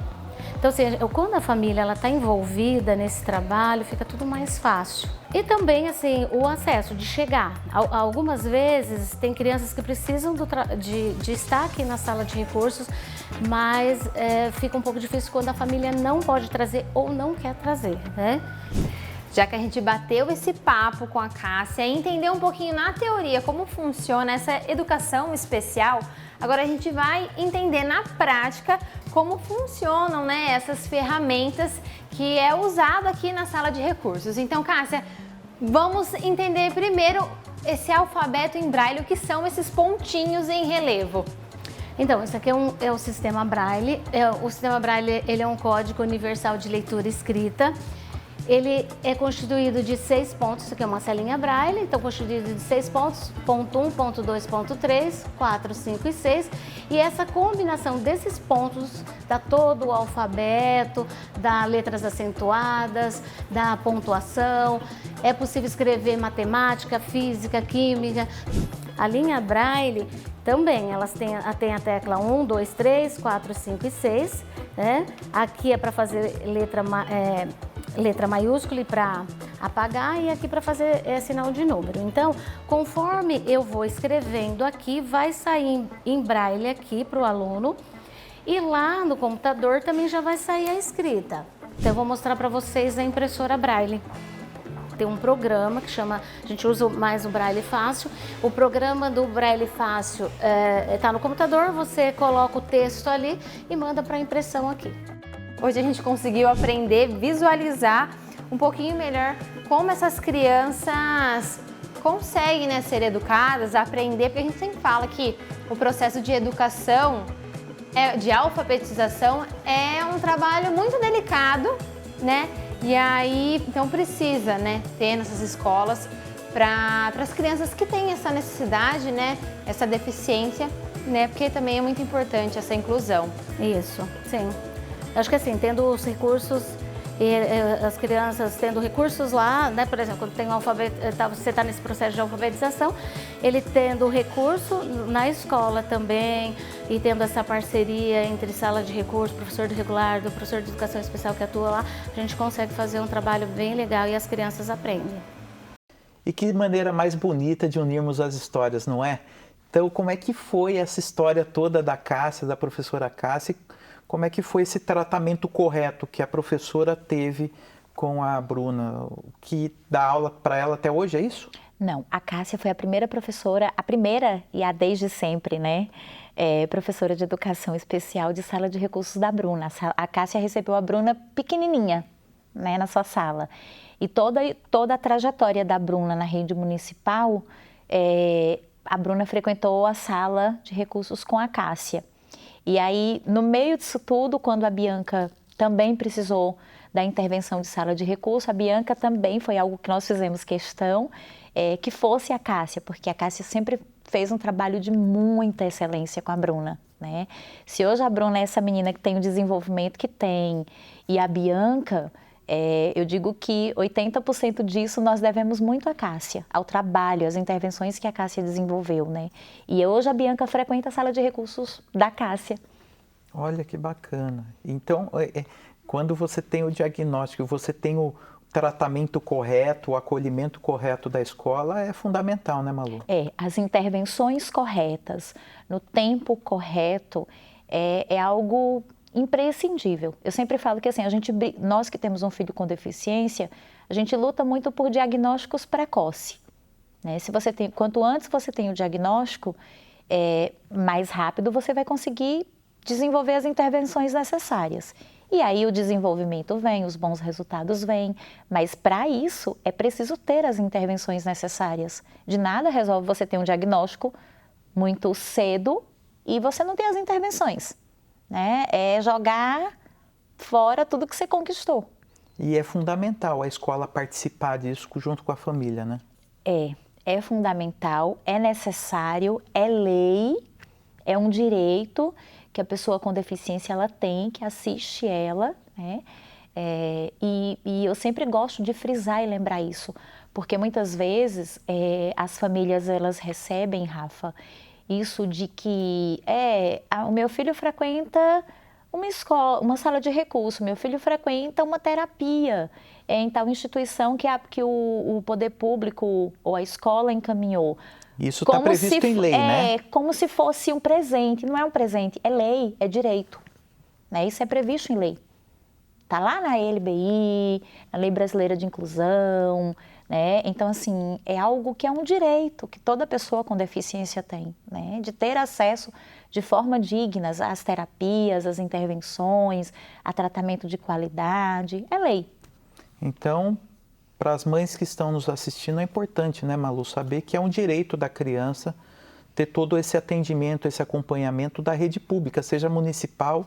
Então, assim, quando a família está envolvida nesse trabalho, fica tudo mais fácil. E também, assim, o acesso, de chegar. Algumas vezes, tem crianças que precisam de estar aqui na sala de recursos, mas fica um pouco difícil quando a família não pode trazer ou não quer trazer, né? Já que a gente bateu esse papo com a Cássia e entendeu um pouquinho na teoria como funciona essa educação especial, agora a gente vai entender na prática como funcionam, né, essas ferramentas que é usado aqui na sala de recursos. Então, Cássia, vamos entender primeiro esse alfabeto em braille, o que são esses pontinhos em relevo. Então, isso aqui é o sistema Braille. O sistema Braille ele é um código universal de leitura e escrita. Ele é constituído de 6 pontos, isso aqui é uma celinha Braille, então constituído de 6 pontos, ponto 1, ponto 2, ponto 3, 4, 5 e 6. E essa combinação desses pontos dá todo o alfabeto, dá letras acentuadas, dá pontuação. É possível escrever matemática, física, química. A linha Braille também, elas têm a tecla 1, 2, 3, 4, 5 e 6, né? Aqui é para fazer letra maiúscula e para apagar, e aqui para fazer sinal de número. Então, conforme eu vou escrevendo aqui, vai sair em braille aqui para o aluno, e lá no computador também já vai sair a escrita. Então, eu vou mostrar para vocês a impressora Braille. Tem um programa que chama, a gente usa mais o Braille Fácil. O programa do Braille Fácil está no computador, você coloca o texto ali e manda para impressão aqui. Hoje a gente conseguiu aprender, visualizar um pouquinho melhor como essas crianças conseguem, né, ser educadas, aprender, porque a gente sempre fala que o processo de educação, de alfabetização, é um trabalho muito delicado, né? E aí, então precisa, né, ter nessas escolas para as crianças que têm essa necessidade, né, essa deficiência, né, porque também é muito importante essa inclusão. Isso, sim. Acho que assim, tendo os recursos, as crianças tendo recursos lá, né, por exemplo, quando tem você está nesse processo de alfabetização, ele tendo recurso na escola também, e tendo essa parceria entre sala de recursos, professor de regular, do professor de educação especial que atua lá, a gente consegue fazer um trabalho bem legal e as crianças aprendem. E que maneira mais bonita de unirmos as histórias, não é? Então, como é que foi essa história toda da Cássia, da professora Cássia? Como é que foi esse tratamento correto que a professora teve com a Bruna, que dá aula para ela até hoje, é isso? Não, a Cássia foi a primeira professora, a primeira e a desde sempre, né? Professora de educação especial de sala de recursos da Bruna. A Cássia recebeu a Bruna pequenininha, né, na sua sala. E toda a trajetória da Bruna na rede municipal, a Bruna frequentou a sala de recursos com a Cássia. E aí, no meio disso tudo, quando a Bianca também precisou da intervenção de sala de recurso, a Bianca também foi algo que nós fizemos questão, que fosse a Cássia, porque a Cássia sempre fez um trabalho de muita excelência com a Bruna, né? Se hoje a Bruna é essa menina que tem o desenvolvimento que tem, e a Bianca, eu digo que 80% disso nós devemos muito à Cássia, ao trabalho, às intervenções que a Cássia desenvolveu, né? E hoje a Bianca frequenta a sala de recursos da Cássia. Olha que bacana. Então, quando você tem o diagnóstico, você tem o tratamento correto, o acolhimento correto da escola, é fundamental, né, Malu? As intervenções corretas, no tempo correto, é algo imprescindível. Eu sempre falo que assim, nós que temos um filho com deficiência, a gente luta muito por diagnósticos precoces, né? Quanto antes você tem o diagnóstico, mais rápido você vai conseguir desenvolver as intervenções necessárias. E aí o desenvolvimento vem, os bons resultados vêm, mas para isso é preciso ter as intervenções necessárias. De nada resolve você ter um diagnóstico muito cedo e você não ter as intervenções, né? É jogar fora tudo que você conquistou. E é fundamental a escola participar disso junto com a família, né? É fundamental, é necessário, é lei, é um direito que a pessoa com deficiência ela tem, que assiste ela, né? E eu sempre gosto de frisar e lembrar isso, porque muitas vezes as famílias elas recebem, Rafa, isso de que o meu filho frequenta uma escola, uma sala de recurso, meu filho frequenta uma terapia em tal instituição que o poder público ou a escola encaminhou. Isso está previsto em lei, né? É como se fosse um presente, não é um presente, é lei, é direito. Né? Isso é previsto em lei. Está lá na LBI, na Lei Brasileira de Inclusão, né? Então, assim, é algo que é um direito que toda pessoa com deficiência tem, né? De ter acesso de forma digna às terapias, às intervenções, a tratamento de qualidade, é lei. Então, para as mães que estão nos assistindo, é importante, né, Malu, saber que é um direito da criança ter todo esse atendimento, esse acompanhamento da rede pública, seja municipal,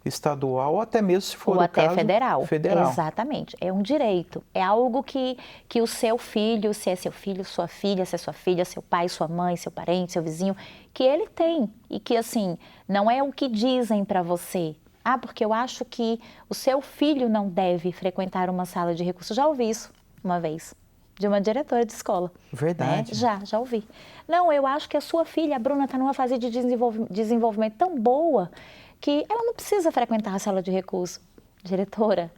estadual ou até mesmo, se for o caso, federal. Federal. Exatamente, é um direito, é algo que o seu filho, se é seu filho, sua filha, se é sua filha, seu pai, sua mãe, seu parente, seu vizinho, que ele tem e que, assim, não é o que dizem para você. Ah, porque eu acho que o seu filho não deve frequentar uma sala de recursos. Já ouvi isso uma vez, de uma diretora de escola. Verdade. Né? Já ouvi. Não, eu acho que a sua filha, a Bruna, está numa fase de desenvolvimento tão boa que ela não precisa frequentar a sala de recurso. Diretora,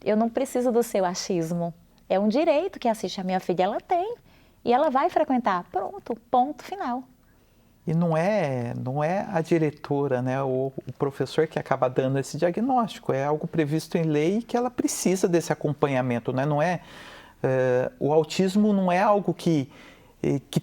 eu não preciso do seu achismo. É um direito que assiste a minha filha, ela tem. E ela vai frequentar. Pronto, ponto final. E não é a diretora, né, ou o professor que acaba dando esse diagnóstico. É algo previsto em lei que ela precisa desse acompanhamento, né? O autismo não é algo que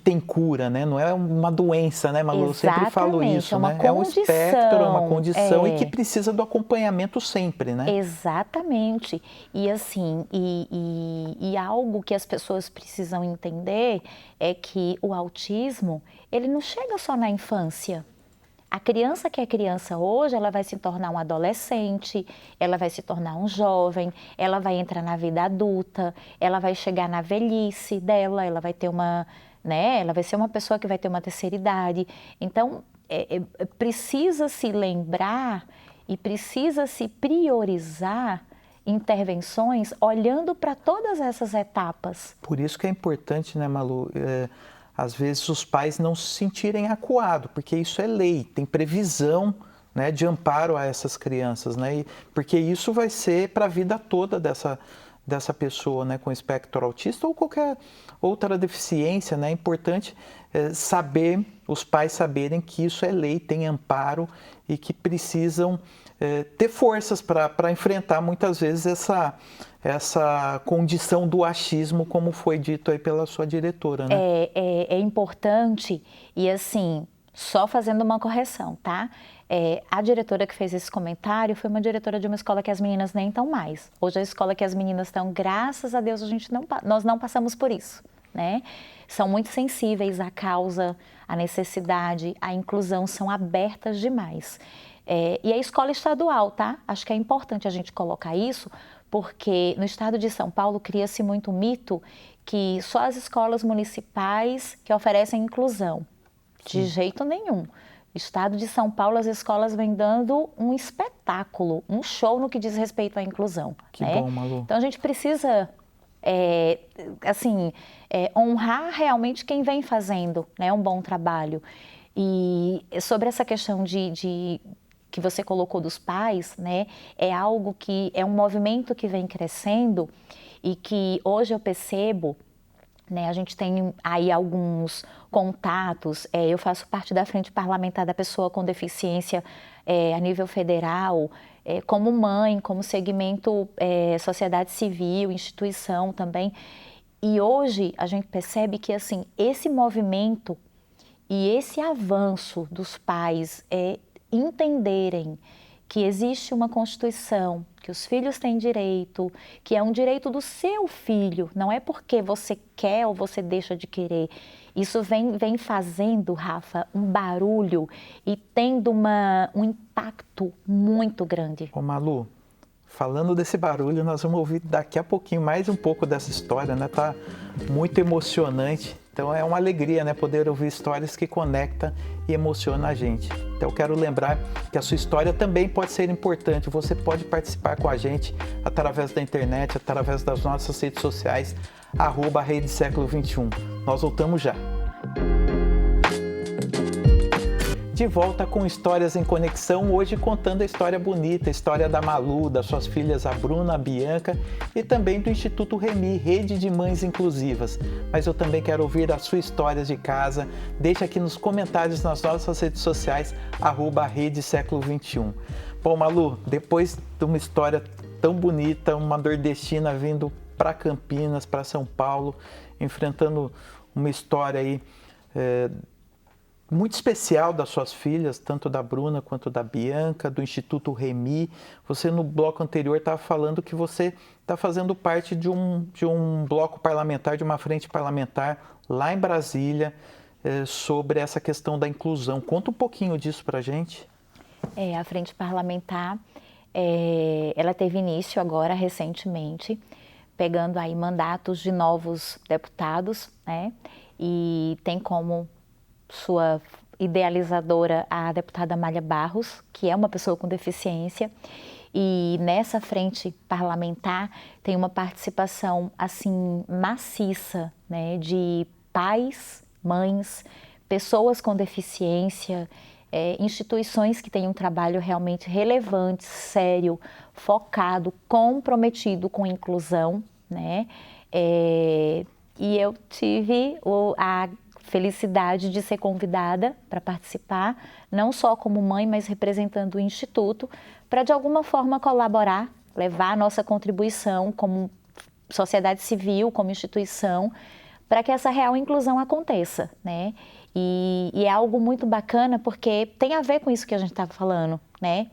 tem cura, né? Não é uma doença, né, Malu? Eu sempre falo isso, é uma né? condição, é um espectro, é uma condição e que precisa do acompanhamento sempre, né? Exatamente. E assim, e algo que as pessoas precisam entender é que o autismo, ele não chega só na infância. A criança que é criança hoje, ela vai se tornar um adolescente, ela vai se tornar um jovem, ela vai entrar na vida adulta, ela vai chegar na velhice dela, ela vai ter ela vai ser uma pessoa que vai ter uma terceira idade. Então, precisa se lembrar e precisa se priorizar intervenções olhando para todas essas etapas. Por isso que é importante, né, Malu? Às vezes os pais não se sentirem acuados, porque isso é lei, tem previsão, né, de amparo a essas crianças, né? Porque isso vai ser para a vida toda dessa pessoa, né, com espectro autista ou qualquer outra deficiência, né? É importante os pais saberem que isso é lei, tem amparo e que precisam ter forças para enfrentar muitas vezes essa condição do achismo, como foi dito aí pela sua diretora, né? É importante e assim, só fazendo uma correção, tá? A diretora que fez esse comentário foi uma diretora de uma escola que as meninas nem estão mais. Hoje a escola que as meninas estão, graças a Deus, nós não passamos por isso, né? São muito sensíveis à causa, à necessidade, à inclusão, são abertas demais. E a escola estadual, tá? Acho que é importante a gente colocar isso, porque no estado de São Paulo cria-se muito mito que só as escolas municipais que oferecem inclusão. De jeito nenhum. No estado de São Paulo, as escolas vêm dando um espetáculo, um show no que diz respeito à inclusão. Que bom, Malu. Então a gente precisa, honrar realmente quem vem fazendo, né, um bom trabalho. E sobre essa questão que você colocou dos pais, né, é algo que é um movimento que vem crescendo e que hoje eu percebo, né, a gente tem aí alguns contatos, eu faço parte da Frente Parlamentar da Pessoa com Deficiência a nível federal, como mãe, como segmento sociedade civil, instituição também, e hoje a gente percebe que assim, esse movimento e esse avanço dos pais entenderem que existe uma Constituição, que os filhos têm direito, que é um direito do seu filho, não é porque você quer ou você deixa de querer. Isso vem fazendo, Rafa, um barulho e tendo um impacto muito grande. Ô Malu, falando desse barulho, nós vamos ouvir daqui a pouquinho mais um pouco dessa história, né? Tá muito emocionante. Então é uma alegria, né, poder ouvir histórias que conectam e emocionam a gente. Então eu quero lembrar que a sua história também pode ser importante. Você pode participar com a gente através da internet, através das nossas redes sociais, @Rede Século XXI. Nós voltamos já. de volta com Histórias em Conexão, hoje contando a história bonita, a história da Malu, das suas filhas, a Bruna, a Bianca, e também do Instituto Remi, Rede de Mães Inclusivas. Mas eu também quero ouvir a sua história de casa. Deixa aqui nos comentários nas nossas redes sociais, @Rede Século XXI. Bom, Malu, depois de uma história tão bonita, uma nordestina vindo para Campinas, para São Paulo, enfrentando uma história aí muito especial das suas filhas, tanto da Bruna quanto da Bianca, do Instituto Remi. Você no bloco anterior estava falando que você está fazendo parte de um bloco parlamentar, de uma frente parlamentar lá em Brasília, sobre essa questão da inclusão. Conta um pouquinho disso para a gente. A frente parlamentar, ela teve início agora recentemente, pegando aí mandatos de novos deputados, né? E tem como sua idealizadora a deputada Amália Barros, que é uma pessoa com deficiência, e nessa frente parlamentar tem uma participação assim maciça, né, de pais, mães, pessoas com deficiência, instituições que têm um trabalho realmente relevante, sério, focado, comprometido com inclusão, né? E eu tive a felicidade de ser convidada para participar, não só como mãe, mas representando o Instituto, para de alguma forma colaborar, levar a nossa contribuição como sociedade civil, como instituição, para que essa real inclusão aconteça, né? E é algo muito bacana porque tem a ver com isso que a gente estava falando, né?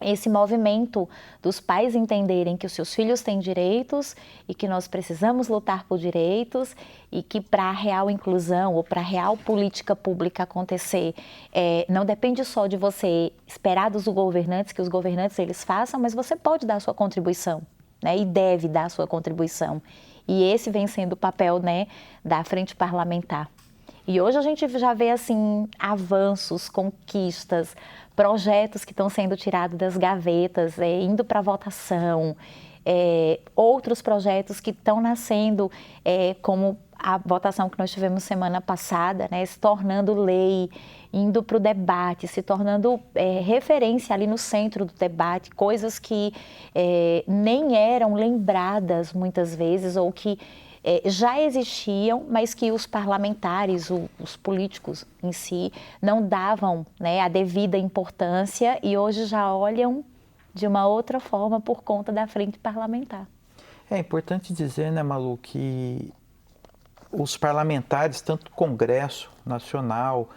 Esse movimento dos pais entenderem que os seus filhos têm direitos e que nós precisamos lutar por direitos e que para a real inclusão ou para a real política pública acontecer, não depende só de você esperar dos governantes, que os governantes eles façam, mas você pode dar a sua contribuição, né? E deve dar a sua contribuição. E esse vem sendo o papel, né, da frente parlamentar. E hoje a gente já vê assim avanços, conquistas, projetos que estão sendo tirados das gavetas, indo para votação, outros projetos que estão nascendo, como a votação que nós tivemos semana passada, né, se tornando lei, indo para o debate, se tornando referência ali no centro do debate, coisas que nem eram lembradas muitas vezes ou que já existiam, mas que os parlamentares, os políticos em si, não davam, né, a devida importância e hoje já olham de uma outra forma por conta da frente parlamentar. É importante dizer, né, Malu, que os parlamentares, tanto o Congresso Nacional,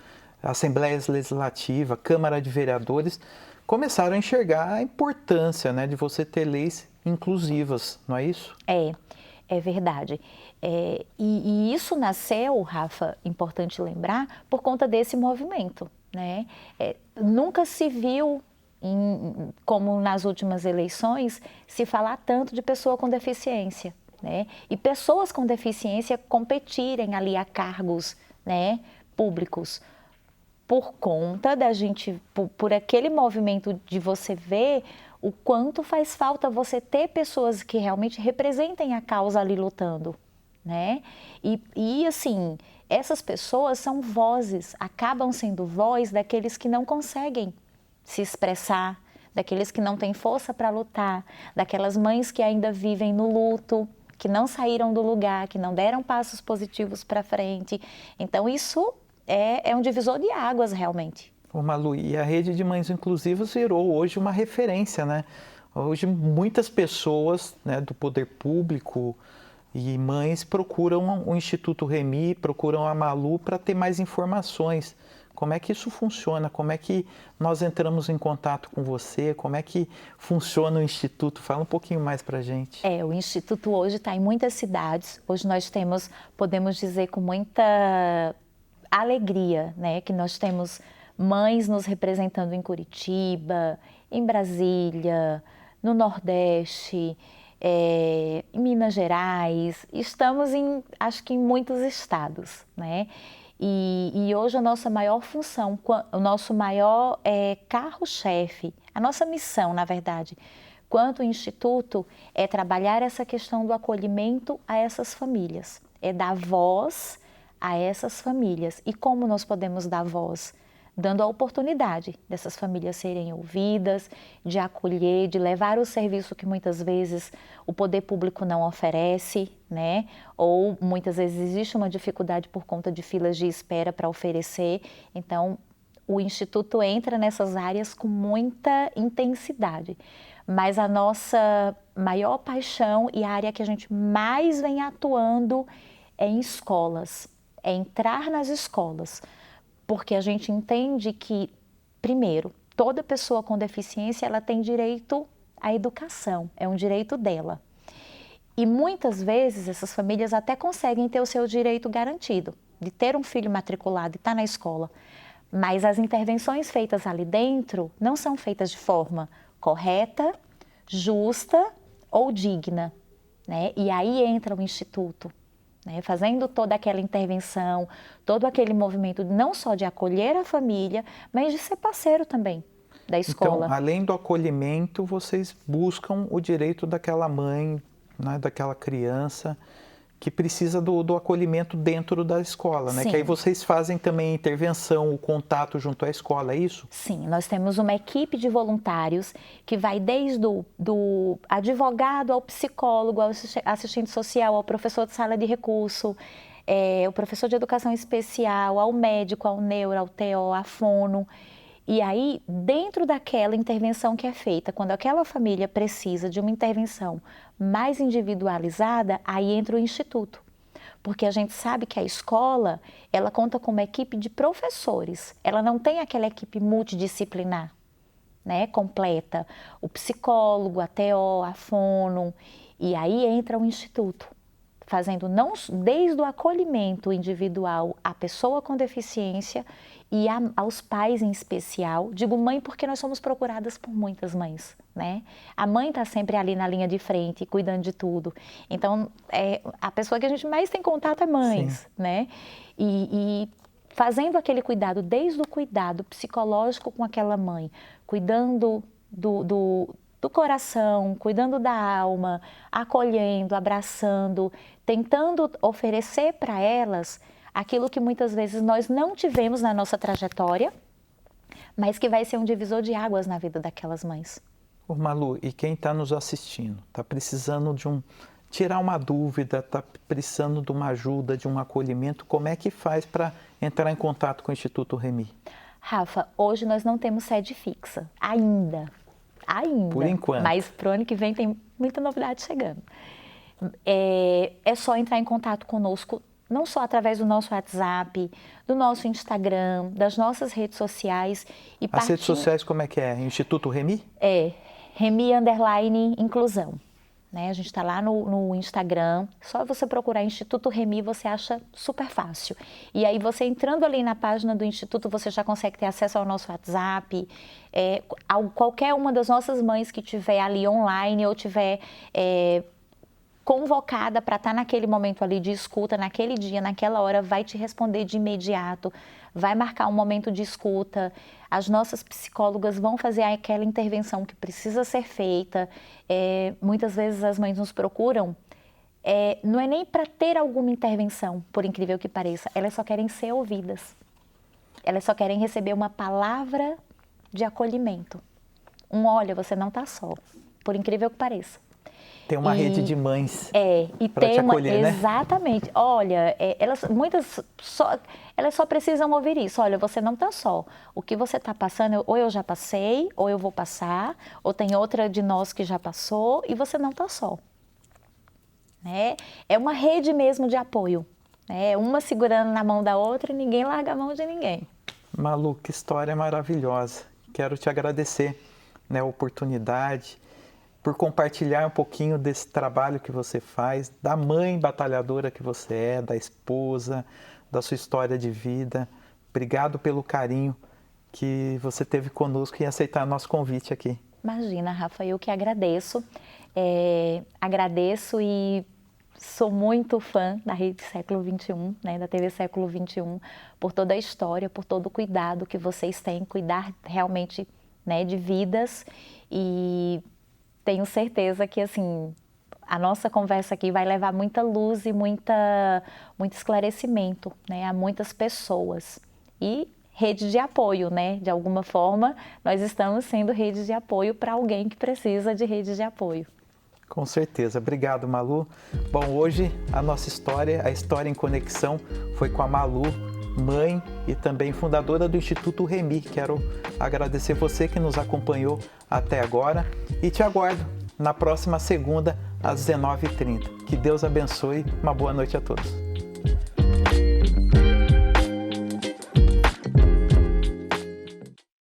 Assembleia Legislativa, Câmara de Vereadores, começaram a enxergar a importância, né, de você ter leis inclusivas, não é isso? É verdade. E isso nasceu, Rafa, importante lembrar, por conta desse movimento, né? Nunca se viu, como nas últimas eleições, se falar tanto de pessoa com deficiência, né? E pessoas com deficiência competirem ali a cargos, né, públicos. Por conta da gente, por aquele movimento de você ver o quanto faz falta você ter pessoas que realmente representem a causa ali lutando, né? E assim, essas pessoas são vozes, acabam sendo voz daqueles que não conseguem se expressar, daqueles que não têm força para lutar, daquelas mães que ainda vivem no luto, que não saíram do lugar, que não deram passos positivos para frente. Então isso é um divisor de águas realmente. Ô Malu, e a Rede de Mães Inclusivas virou hoje uma referência, né? Hoje muitas pessoas, né, do poder público e mães procuram o Instituto Remi, procuram a Malu para ter mais informações. Como é que isso funciona? Como é que nós entramos em contato com você? Como é que funciona o Instituto? Fala um pouquinho mais para a gente. O Instituto hoje está em muitas cidades. Hoje nós temos, podemos dizer com muita alegria, né, que nós temos mães nos representando em Curitiba, em Brasília, no Nordeste, em Minas Gerais. Estamos acho que em muitos estados, né? E hoje a nossa maior função, o nosso maior carro-chefe, a nossa missão, na verdade, quanto Instituto, é trabalhar essa questão do acolhimento a essas famílias, é dar voz a essas famílias. E como nós podemos dar voz? dando a oportunidade dessas famílias serem ouvidas, de acolher, de levar o serviço que muitas vezes o poder público não oferece, né? Ou muitas vezes existe uma dificuldade por conta de filas de espera para oferecer. Então, o Instituto entra nessas áreas com muita intensidade. Mas a nossa maior paixão e a área que a gente mais vem atuando é em escolas, é entrar nas escolas, porque a gente entende que, primeiro, toda pessoa com deficiência ela tem direito à educação, é um direito dela. E muitas vezes essas famílias até conseguem ter o seu direito garantido, de ter um filho matriculado e estar na escola, mas as intervenções feitas ali dentro não são feitas de forma correta, justa ou digna, né? E aí entra o Instituto, né? Fazendo toda aquela intervenção, todo aquele movimento não só de acolher a família, mas de ser parceiro também da escola. Então, além do acolhimento, vocês buscam o direito daquela mãe, né, daquela criança que precisa do acolhimento dentro da escola, né? Sim. Que aí vocês fazem também a intervenção, o contato junto à escola, é isso? Sim, nós temos uma equipe de voluntários que vai desde do advogado ao psicólogo, ao assistente social, ao professor de sala de recurso, o professor de educação especial, ao médico, ao neuro, ao TO, à fono. E aí, dentro daquela intervenção que é feita, quando aquela família precisa de uma intervenção mais individualizada, aí entra o Instituto. Porque a gente sabe que a escola, ela conta com uma equipe de professores. Ela não tem aquela equipe multidisciplinar, né, completa. O psicólogo, a TO, a fono. E aí entra o Instituto, fazendo não desde o acolhimento individual à pessoa com deficiência e aos pais em especial. Digo mãe porque nós somos procuradas por muitas mães, né? A mãe está sempre ali na linha de frente, cuidando de tudo. Então, a pessoa que a gente mais tem contato é mães, sim, né? E fazendo aquele cuidado, desde o cuidado psicológico com aquela mãe, cuidando do coração, cuidando da alma, acolhendo, abraçando, tentando oferecer para elas aquilo que muitas vezes nós não tivemos na nossa trajetória, mas que vai ser um divisor de águas na vida daquelas mães. Ô Malu, e quem está nos assistindo, está precisando de tirar uma dúvida, está precisando de uma ajuda, de um acolhimento, como é que faz para entrar em contato com o Instituto Remy? Rafa, hoje nós não temos sede fixa, ainda. Por enquanto. Mas pro ano que vem tem muita novidade chegando. É só entrar em contato conosco, não só através do nosso WhatsApp, do nosso Instagram, das nossas redes sociais. As redes sociais como é que é? Instituto Remy? Remy_inclusão. Né? A gente está lá no Instagram, só você procurar Instituto Remy, você acha super fácil. E aí você entrando ali na página do Instituto, você já consegue ter acesso ao nosso WhatsApp, a qualquer uma das nossas mães que estiver ali online ou tiver convocada para estar naquele momento ali de escuta, naquele dia, naquela hora, vai te responder de imediato, vai marcar um momento de escuta. As nossas psicólogas vão fazer aquela intervenção que precisa ser feita. Muitas vezes as mães nos procuram, não é nem para ter alguma intervenção, por incrível que pareça, elas só querem ser ouvidas. Elas só querem receber uma palavra de acolhimento. Olha, você não está só, por incrível que pareça. Tem uma rede de mães para te acolher, né? Exatamente. Olha, elas só precisam ouvir isso. Olha, você não está só. O que você está passando, ou eu já passei, ou eu vou passar, ou tem outra de nós que já passou, e você não está só. Né? É uma rede mesmo de apoio. Né? Uma segurando na mão da outra e ninguém larga a mão de ninguém. Malu, que história maravilhosa. Quero te agradecer, né, a oportunidade, por compartilhar um pouquinho desse trabalho que você faz, da mãe batalhadora que você é, da esposa, da sua história de vida. Obrigado pelo carinho que você teve conosco e aceitar nosso convite aqui. Imagina, Rafa, eu que agradeço. Agradeço e sou muito fã da Rede Século XXI, né, da TV Século XXI, por toda a história, por todo o cuidado que vocês têm, cuidar realmente, né, de vidas, e tenho certeza que, assim, a nossa conversa aqui vai levar muita luz e muito esclarecimento, né, a muitas pessoas. E rede de apoio, né? De alguma forma, nós estamos sendo rede de apoio para alguém que precisa de rede de apoio. Com certeza. Obrigado, Malu. Bom, hoje a nossa história, a História em Conexão, foi com a Malu, mãe e também fundadora do Instituto Remi. Quero agradecer você que nos acompanhou até agora e te aguardo na próxima segunda, às 19h30. Que Deus abençoe. Uma boa noite a todos.